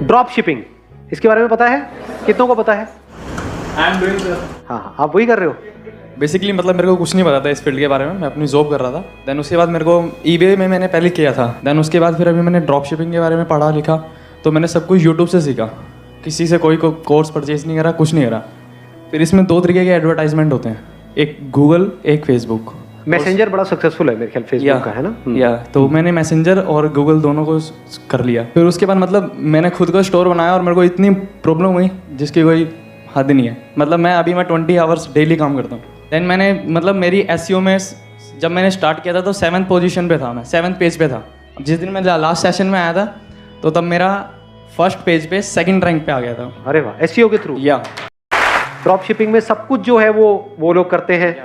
Drop shipping, इसके बारे में पता है? कितनों को पता है? I am doing sir. हाँ, आप वही कर रहे हो? बेसिकली मतलब मेरे को कुछ नहीं पता था इस फील्ड के बारे में, मैं अपनी जॉब कर रहा था। देन उसके बाद मेरे को ईबे में मैंने पहले किया था। देन उसके बाद फिर अभी मैंने ड्रॉप शिपिंग के बारे में पढ़ा लिखा, तो मैंने सब कुछ यूट्यूब से सीखा, किसी से कोई कोर्स परचेज नहीं करा, कुछ नहीं करा। फिर इसमें 2 तरीके के एडवर्टाइजमेंट होते हैं, एक गूगल, एक फेसबुक। मैसेंजर बड़ा सक्सेसफुल है मेरे ख्याल फेसबुक का, है ना? या तो मैंने मैसेंजर और गूगल दोनों को कर लिया। फिर उसके बाद मतलब मैंने खुद का स्टोर बनाया और मेरे को इतनी प्रॉब्लम हुई जिसकी कोई हद नहीं है। मतलब मैं अभी 20 आवर्स डेली काम करता हूँ। देन मैंने मतलब मेरी SEO में जब मैंने स्टार्ट किया था तो 7th पोजीशन पे था, मैं 7th पेज पे था। जिस दिन मैं लास्ट सेशन में आया था तो तब मेरा फर्स्ट पेज पे 2nd रैंक पे आ गया था। अरे वाह, SEO के थ्रू। या ड्रॉप शिपिंग में सब कुछ जो है वो लोग करते हैं।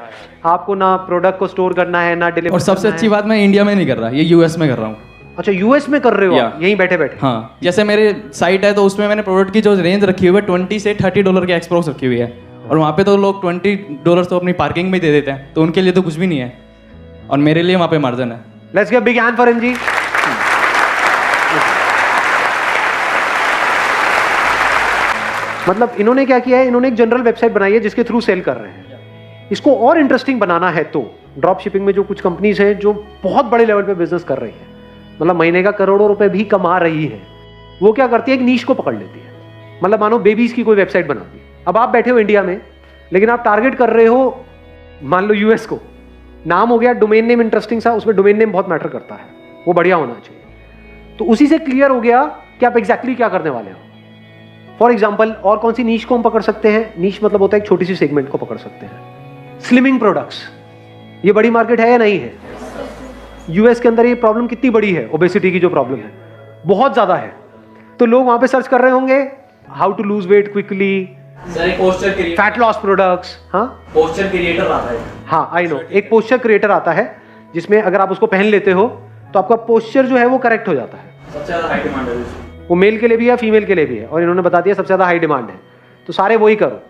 आपको ना प्रोडक्ट को स्टोर करना है, ना डिलीवर। और सबसे अच्छी बात, मैं इंडिया में नहीं कर रहा, ये US में कर रहा हूँ। अच्छा, यूएस में कर रहे हो आप, यहीं बैठे बैठे? हाँ, जैसे मेरे साइट है तो उसमें मैंने प्रोडक्ट की जो रेंज रखी हुई है $20 से $30 के एक्सप्रोक्स रखी हुई है, और वहाँ पे तो लोग $20 तो अपनी पार्किंग में दे देते हैं, तो उनके लिए तो कुछ भी नहीं है, और मेरे लिए वहाँ पे मार्जिन है। Let's give big hand for him जी। मतलब इन्होंने क्या किया है, इन्होंने एक जनरल वेबसाइट बनाई है जिसके थ्रू सेल कर रहे हैं। इसको और इंटरेस्टिंग बनाना है तो ड्रॉप शिपिंग में जो कुछ कंपनीज हैं जो बहुत बड़े लेवल पे बिजनेस कर रही हैं, मतलब महीने का करोड़ों रुपए भी कमा रही है, वो क्या करती है, एक नीश को पकड़ लेती है। मतलब मानो बेबीज की कोई वेबसाइट बनाती है। अब आप बैठे हो इंडिया में, लेकिन आप टारगेट कर रहे हो मान लो यूएस को। नाम हो गया डोमेन नेम इंटरेस्टिंग सा, उसमें डोमेन नेम बहुत मैटर करता है, वो बढ़िया होना चाहिए। तो उसी से क्लियर हो गया कि आप एग्जैक्टली क्या करने वाले हो। फॉर एग्जाम्पल, और कौन सी नीश को हम पकड़ सकते हैं? नीश मतलब होता है एक छोटी सी सेगमेंट को पकड़ सकते हैं। स्लिमिंग प्रोडक्ट्स, ये बड़ी मार्केट है या नहीं है? यूएस के अंदर ये प्रॉब्लम कितनी बड़ी है, ओबेसिटी की जो प्रॉब्लम है, बहुत ज्यादा है। तो लोग वहां पे सर्च कर रहे होंगे how to lose weight quickly, fat loss products. हाँ, पोस्चर क्रिएटर आता है। हाँ, आई नो, एक पोस्चर क्रिएटर आता है जिसमें अगर आप उसको पहन लेते हो तो आपका पोस्चर जो है वो करेक्ट हो जाता है। सबसे ज्यादा हाई डिमांड है, वो मेल के लिए भी है, फीमेल के लिए भी है, और इन्होंने बता दिया सबसे ज्यादा हाई डिमांड है, तो सारे वही करो।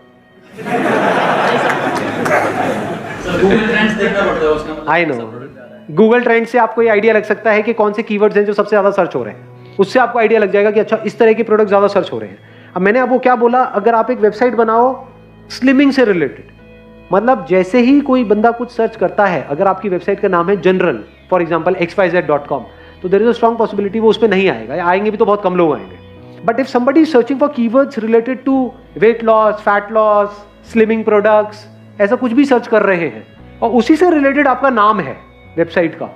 गूगल ट्रेंड्स देखना पड़ता है उसका। आई नो, गूगल ट्रेंड से आपको ये आइडिया लग सकता है कि कौन से कीवर्ड्स हैं जो सबसे ज्यादा सर्च हो रहे हैं, उससे आपको आइडिया लग जाएगा कि अच्छा इस तरह के प्रोडक्ट ज्यादा सर्च हो रहे हैं। अब मैंने आपको क्या बोला, अगर आप एक वेबसाइट बनाओ स्लिमिंग से रिलेटेड, मतलब जैसे ही कोई बंदा कुछ सर्च करता है, अगर आपकी वेबसाइट का नाम है जनरल, फॉर एग्जाम्पल xyz.com, तो there is a strong possibility वो उस पर नहीं आएगा, या आएंगे भी तो बहुत कम लोग आएंगे। But if somebody is searching for keywords related to weight loss, fat loss, slimming products, ऐसा कुछ भी सर्च कर रहे हैं, और उसी से रिलेटेड आपका नाम है वेबसाइट का,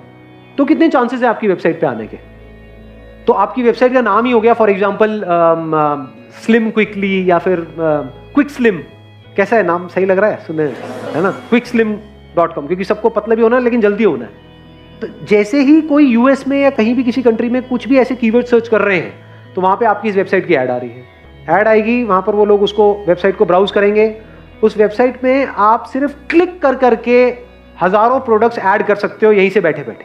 तो कितने चांसेस है आपकी वेबसाइट पे आने के? तो आपकी वेबसाइट का नाम ही हो गया फॉर एग्जांपल स्लिम क्विकली, या फिर क्विक स्लिम, कैसा है नाम, सही लग रहा है सुनने, है ना? quickslim.com, क्योंकि सबको पतला भी होना है लेकिन जल्दी होना है। तो जैसे ही कोई यूएस में या कहीं भी किसी कंट्री में कुछ भी ऐसे कीवर्ड सर्च कर रहे हैं, तो वहां पे आपकी इस वेबसाइट की ऐड आ रही है, ऐड आएगी, वहां पर वो लोग उसको वेबसाइट को ब्राउज करेंगे। उस वेबसाइट में आप सिर्फ क्लिक कर करके हजारों प्रोडक्ट्स ऐड कर सकते हो यहीं से बैठे बैठे।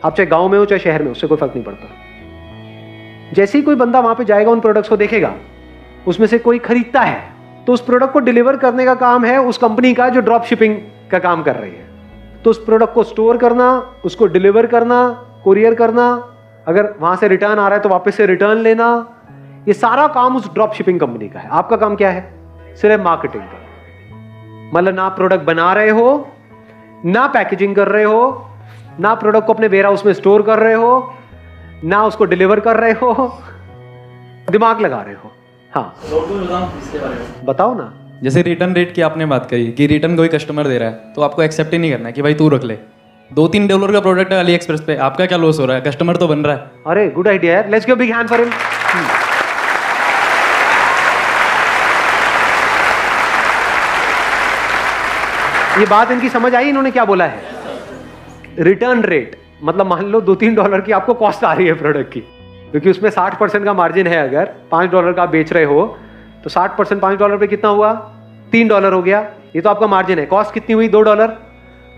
आप चाहे गांव में हो चाहे शहर में, उससे कोई फर्क नहीं पड़ता। जैसे ही कोई बंदा वहां पे जाएगा, उन प्रोडक्ट्स को देखेगा, उसमें से कोई खरीदता है, तो उस प्रोडक्ट को डिलीवर करने का काम है उस कंपनी का जो ड्रॉप शिपिंग का काम कर रही है। तो उस प्रोडक्ट को स्टोर करना, उसको डिलीवर करना, कुरियर करना, अगर वहां से रिटर्न आ रहा है तो वापस से रिटर्न लेना, ये सारा काम उस ड्रॉप शिपिंग कंपनी का है। आपका काम क्या है? सिर्फ मार्केटिंग का। मतलब ना प्रोडक्ट बना रहे हो, ना पैकेजिंग कर रहे हो, ना प्रोडक्ट को अपने वेयर हाउस में स्टोर कर रहे हो, ना उसको डिलीवर कर रहे हो, दिमाग लगा रहे हो। हाँ, इसके बारे में बताओ ना। जैसे रिटर्न रेट की आपने बात करी कि रिटर्न कोई कस्टमर दे रहा है तो आपको एक्सेप्ट ही नहीं करना है कि भाई तू रख ले। $2-3 का प्रोडक्ट है अली एक्सप्रेस पे, आपका क्या लॉस हो रहा है? कस्टमर तो बन रहा है। अरे गुड आइडिया यार, let's give big hand for him. ये बात इनकी समझ आई, इन्होंने क्या बोला है? रिटर्न रेट, मतलब मान लो $2-3 की आपको कॉस्ट आ रही है प्रोडक्ट की, क्योंकि उसमें 60% का मार्जिन है। अगर $5 का बेच रहे हो तो 60% $5 पे कितना हुआ? $3 हो गया। ये तो आपका मार्जिन है। कॉस्ट कितनी हुई? $2।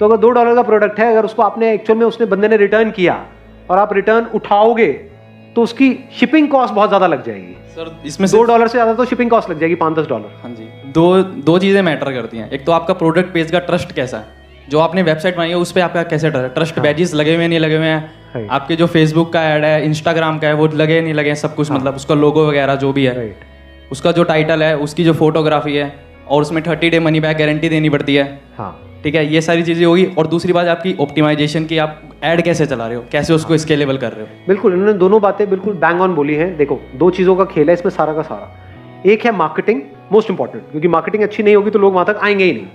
तो अगर $2 का प्रोडक्ट है, अगर उसको आपने एक्चुअल में उसने बंदे ने रिटर्न किया और आप रिटर्न उठाओगे तो उसकी शिपिंग कॉस्ट बहुत ज्यादा लग जाएगी सर। इसमें $2 से ज्यादा तो शिपिंग कॉस्ट लग जाएगी $5-10। हाँ जी, दो चीज़ें मैटर करती हैं। एक तो आपका प्रोडक्ट पेज का ट्रस्ट कैसा है, जो आपने वेबसाइट बनाई है उस पर आपका कैसे ट्रस्ट बैजेस लगे हुए हैं नहीं लगे हुए हैं, Right. आपके जो फेसबुक का ऐड है, इंस्टाग्राम का है, वो लगे नहीं लगे हैं, सब कुछ मतलब उसका लोगो वगैरह जो भी है, राइट। उसका जो टाइटल है, उसकी जो फोटोग्राफी है, और उसमें 30 डे मनी बैक गारंटी देनी पड़ती है। हाँ ठीक है, ये सारी चीज़ें होगी। और दूसरी बात आपकी ऑप्टिमाइजेशन की, आप ऐड कैसे चला रहे हो, कैसे उसको स्केलेबल कर रहे हो। बिल्कुल, इन्होंने दोनों बातें बिल्कुल बैंग ऑन बोली हैं। देखो, दो चीज़ों का खेल है इसमें सारा का सारा। एक है मार्केटिंग, मोस्ट इंपॉर्टेंट, क्योंकि मार्केटिंग अच्छी नहीं होगी तो लोग वहाँ तक आएंगे ही नहीं,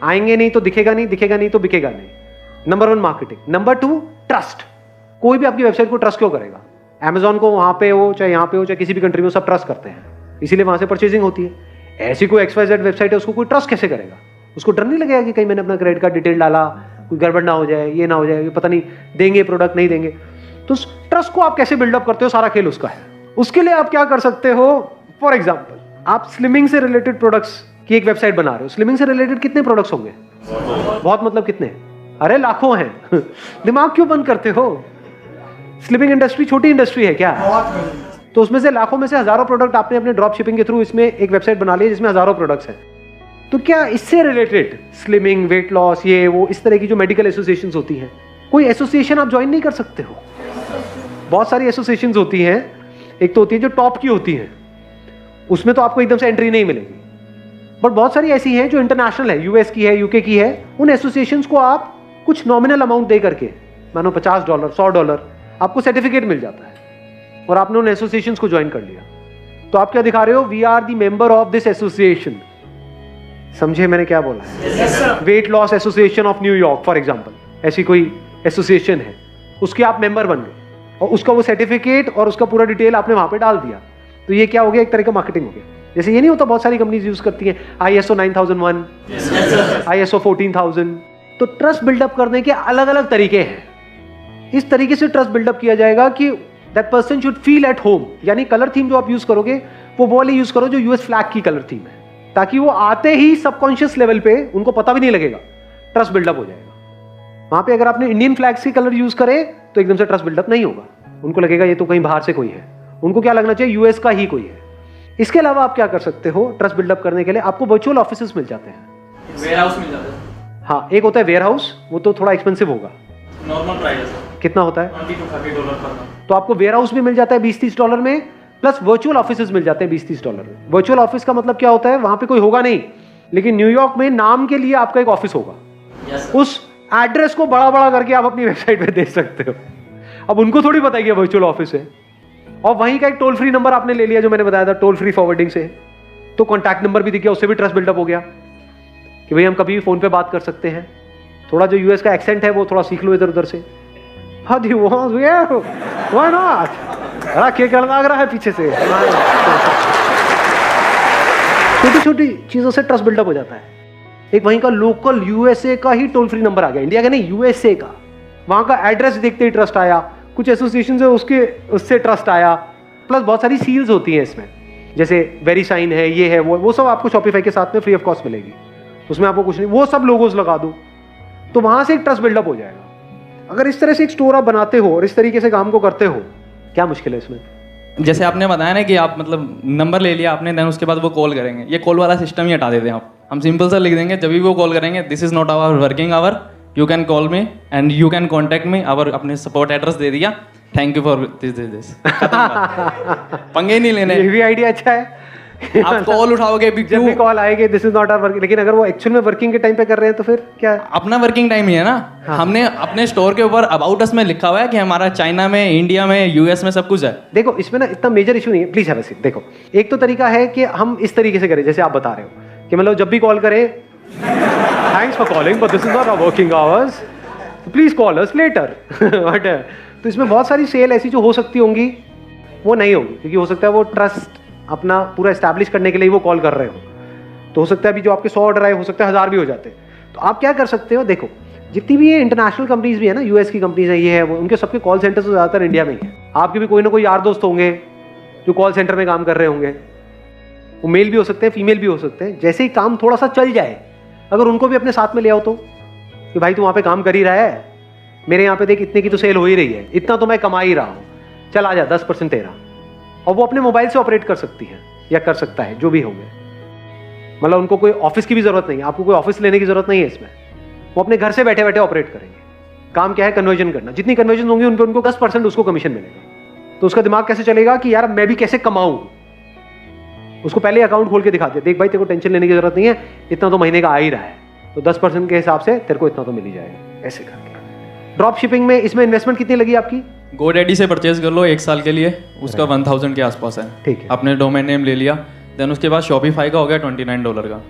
आएंगे नहीं तो दिखेगा नहीं, दिखेगा नहीं तो बिकेगा नहीं। Number 1 marketing. Number 2 trust. कोई भी आपकी वेबसाइट को ट्रस्ट क्यों करेगा? अमेजॉन को वहाँ पे हो चाहे यहाँ पे हो चाहे किसी भी कंट्री में, सब ट्रस्ट करते हैं, इसीलिए वहाँ से परचेजिंग होती है। ऐसी कोई XYZ वेबसाइट है, उसको कोई ट्रस्ट कैसे करेगा? उसको डर नहीं लगेगा कि कहीं मैंने अपना क्रेडिट कार्ड डिटेल डाला, कोई गड़बड़ ना हो जाए, ये ना हो जाए, पता नहीं देंगे प्रोडक्ट नहीं देंगे। तो ट्रस्ट को आप कैसे बिल्डअप करते हो, सारा खेल उसका है। उसके लिए आप क्या कर सकते हो? फॉर एग्जाम्पल, आप स्लिमिंग से रिलेटेड प्रोडक्ट्स की एक वेबसाइट बना रहे हो। स्लिमिंग से रिलेटेड कितने प्रोडक्ट्स होंगे? बहुत, मतलब कितने? अरे लाखों हैं। दिमाग क्यों बंद करते हो? स्लिमिंग इंडस्ट्री छोटी इंडस्ट्री है क्या? तो उसमें से लाखों में से हजारों प्रोडक्ट आपने अपने ड्रॉप शिपिंग के थ्रू इसमें एक वेबसाइट बना ली जिसमें हजारों प्रोडक्ट्स हैं। तो क्या इससे रिलेटेड स्लिमिंग, वेट लॉस, ये वो, इस तरह की जो मेडिकल एसोसिएशंस होती हैं, कोई एसोसिएशन आप ज्वाइन नहीं कर सकते हो? बहुत सारी एसोसिएशंस होती हैं। एक तो होती है जो टॉप की होती हैं, उसमें तो आपको एकदम से एंट्री नहीं मिलेगी, बट बहुत सारी ऐसी हैं जो इंटरनेशनल है, यूएस की है, यूके की है। उन एसोसिएशंस को आप कुछ नॉमिनल अमाउंट दे करके, मानो $50, $100, आपको सर्टिफिकेट मिल जाता है और आपने उन एसोसिएशंस को ज्वाइन कर लिया। तो आप क्या दिखा रहे हो? We are the member of this association. समझे मैंने क्या बोला? Weight loss association of New York for example, ऐसी कोई एसोसिएशन है, उसके आप मेंबर बन गए और उसका वो सर्टिफिकेट और उसका पूरा डिटेल आपने वहां पे डाल दिया। तो ये क्या हो गया? एक तरह का मार्केटिंग हो गया। जैसे ये नहीं होता, बहुत सारी कंपनीज यूज करती हैं ISO 9001, ISO 14000। तो ट्रस्ट बिल्डअप करने के अलग अलग तरीके हैं। इस तरीके से ट्रस्ट बिल्डअप किया जाएगा कि that person should feel at home. यानी कलर थीम जो आप यूज करोगे वो वाली यूज करो जो यूएस फ्लैग की कलर थीम है, ताकि वो आते ही सबकॉन्शियस लेवल पे उनको पता भी नहीं लगेगा, ट्रस्ट बिल्डअप हो जाएगा। वहां पे अगर आपने इंडियन फ्लैग्स की कलर यूज करे तो एकदम से ट्रस्ट बिल्डअप नहीं होगा, उनको लगेगा ये तो कहीं बाहर से कोई है। उनको क्या लगना चाहिए? यूएस का ही कोई है। इसके अलावा आप क्या कर सकते हो ट्रस्ट बिल्डअप करने के लिए? आपको वर्चुअल ऑफिसेस मिल जाते हैं, वेयर हाउस मिल जाता है। हाँ, एक होता है वेयर हाउस, वो तो थोड़ा एक्सपेंसिव होगा। नॉर्मल प्राइस कितना होता है? $20 to $30 पर मंथ। तो आपको वेयर हाउस भी मिल जाता है $20-30 में, प्लस वर्चुअल ऑफिसेज मिल जाते हैं $20-30 में। वर्चुअल ऑफिस का मतलब क्या होता है? वहां पे कोई होगा नहीं, लेकिन न्यूयॉर्क में नाम के लिए आपका एक ऑफिस होगा। उस एड्रेस को बड़ा बड़ा करके आप अपनी वेबसाइट पे दे सकते हो। अब उनको थोड़ी पता है कि वर्चुअल ऑफिस है। और वहीं का एक टोल फ्री नंबर आपने ले लिया, जो मैंने बताया था, टोल फ्री फॉरवर्डिंग से, तो कॉन्टैक्ट नंबर भी दिख गया, उससे भी ट्रस्ट बिल्डअप हो गया कि भाई हम कभी भी फोन पे बात कर सकते हैं। थोड़ा जो यूएस का एक्सेंट है वो थोड़ा सीख लो इधर उधर से। हाँ दी व्हाई नॉट, अरे क्या करना लग रहा है पीछे से। छोटी छोटी चीजों से ट्रस्ट बिल्डअप हो जाता है। एक वहीं का लोकल यूएसए का ही टोल फ्री नंबर आ गया, इंडिया का नहीं, यूएसए का। वहां का एड्रेस देखते ही ट्रस्ट आया, कुछ एसोसिएशन है उससे ट्रस्ट आया, प्लस बहुत सारी सील्स होती हैं इसमें, जैसे वेरीसाइन है, ये है, वो सब आपको शॉपिफाई के साथ में फ्री ऑफ कॉस्ट मिलेगी। उसमें आपको कुछ नहीं, वो सब लोगोस लगा दो, तो वहां से एक ट्रस्ट बिल्डअप हो जाएगा। अगर इस तरह से एक स्टोर आप बनाते हो और इस तरीके से काम को करते हो, क्या मुश्किल है इसमें? जैसे आपने बताया ना कि आप मतलब नंबर ले लिया आपने, देन उसके बाद वो कॉल करेंगे, ये कॉल वाला सिस्टम ही हटा देते हैं आप। हम सिंपल सा लिख देंगे, जब भी वो कॉल करेंगे, this is not our working hour, you can call me and you can contact me, our अपने सपोर्ट एड्रेस दे दिया, थैंक यू फॉर दिस। पंगे ही नहीं लेने। ये भी आइडिया अच्छा है। आप कॉल उठाओगे भी, जब भी कॉल आएगी this is not our working, लेकिन अगर वो एक्चुअल में वर्किंग के टाइम पे कर रहे हैं तो फिर क्या है? अपना वर्किंग टाइम ही है ना। हाँ। हमने अपने स्टोर के ऊपर अबाउट अस में लिखा हुआ है कि हमारा चाइना में, इंडिया में, यूएस में सब कुछ है। देखो इसमें ना इतना मेजर इशू नहीं है, प्लीज हैव अ सीट। देखो एक तो तरीका है कि हम इस तरीके से करें, जैसे आप बता रहे हो कि मतलब जब भी कॉल करें, thanks for calling but this is not our working hours, please call us later. But तो इसमें बहुत सारी सेल ऐसी जो हो सकती होंगी वो नहीं होगी, क्योंकि हो सकता है वो ट्रस्ट अपना पूरा एस्टैब्लिश करने के लिए वो कॉल कर रहे हो। तो हो सकता है अभी जो आपके 100 ऑर्डर आए, हो सकता है 1000 भी हो जाते। तो आप क्या कर सकते हो? देखो जितनी भी ये इंटरनेशनल कंपनीज भी है ना, यूएस की कंपनीज है, ये है वो, उनके सबके कॉल सेंटर्स तो ज़्यादातर इंडिया में ही है। आपके भी कोई ना कोई यार दोस्त होंगे जो कॉल सेंटर में काम कर रहे होंगे, वो मेल भी हो सकते हैं, फीमेल भी हो सकते हैं। जैसे ही काम थोड़ा सा चल जाए, अगर उनको भी अपने साथ में ले आओ तो, कि भाई तू वहाँ पे काम कर ही रहा है, मेरे यहाँ पे देख इतने की तो सेल हो ही रही है, इतना तो मैं कमा ही रहा हूँ, चल आ जा 10% तेरा। और वो अपने मोबाइल से ऑपरेट कर सकती है या कर सकता है, जो भी होंगे। मतलब उनको कोई ऑफिस की भी जरूरत नहीं है, आपको कोई ऑफिस लेने की जरूरत नहीं है इसमें। वो अपने घर से बैठे बैठे ऑपरेट करेंगे। काम क्या है? कन्वर्जन करना। जितनी कन्वर्जन होंगी उन पर उनको 10% उसको कमीशन मिलेगा। तो उसका दिमाग कैसे चलेगा कि यार मैं भी कैसे कमाऊं। उसको पहले अकाउंट खोल के दिखा दिया, देख भाई तेरे को टेंशन लेने की जरूरत नहीं है, इतना तो महीने का आ ही रहा है, तो 10% के हिसाब से तेरे को इतना तो मिल ही जाएगा। ऐसे करके ड्रॉप शिपिंग में इसमें इन्वेस्टमेंट कितनी लगी आपकी? GoDaddy से परचेज कर लो 1 साल के लिए, उसका 1000 के आसपास है। ठीक है। आपने डोमेन नेम ले लिया, देन उसके बाद Shopify का हो गया $29 का।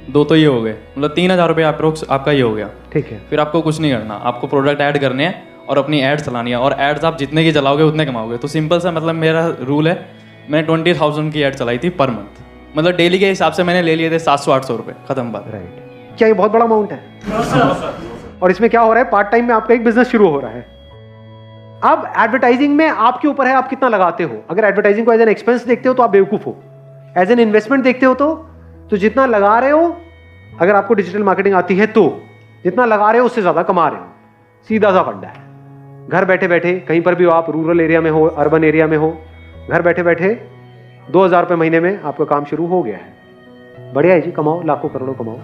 दो तो ये हो गए, मतलब 3000 रुपये अप्रोक्स आपका ये हो गया। ठीक है। फिर आपको कुछ नहीं करना, आपको प्रोडक्ट ऐड करने हैं और अपनी एड चलानी है, और एड्स आप जितने की चलाओगे उतने कमाओगे। तो सिंपल सा मतलब मेरा रूल है, मैंने 20,000 की एड चलाई थी पर मंथ, मतलब डेली के हिसाब से मैंने ले लिए थे 700-800 रुपये, खत्म बात। राइट। क्या ये बहुत बड़ा अमाउंट है? और इसमें क्या हो रहा है, पार्ट टाइम में आपका एक बिजनेस शुरू हो रहा है। अब एडवर्टाइजिंग में आपके ऊपर है आप कितना लगाते हो। अगर एडवर्टाइजिंग को एज एन एक्सपेंस देखते हो तो आप बेवकूफ हो, एज एन इन्वेस्टमेंट देखते हो तो जितना लगा रहे हो, अगर आपको डिजिटल मार्केटिंग आती है तो जितना लगा रहे हो उससे ज्यादा कमा रहे हो। सीधा सा फंडा है। घर बैठे बैठे कहीं पर भी हो, आप रूरल एरिया में हो, अर्बन एरिया में हो, घर बैठे बैठे 2000 रुपये महीने में आपका काम शुरू हो गया है। बढ़िया है जी, कमाओ, लाखों करोड़ों कमाओ।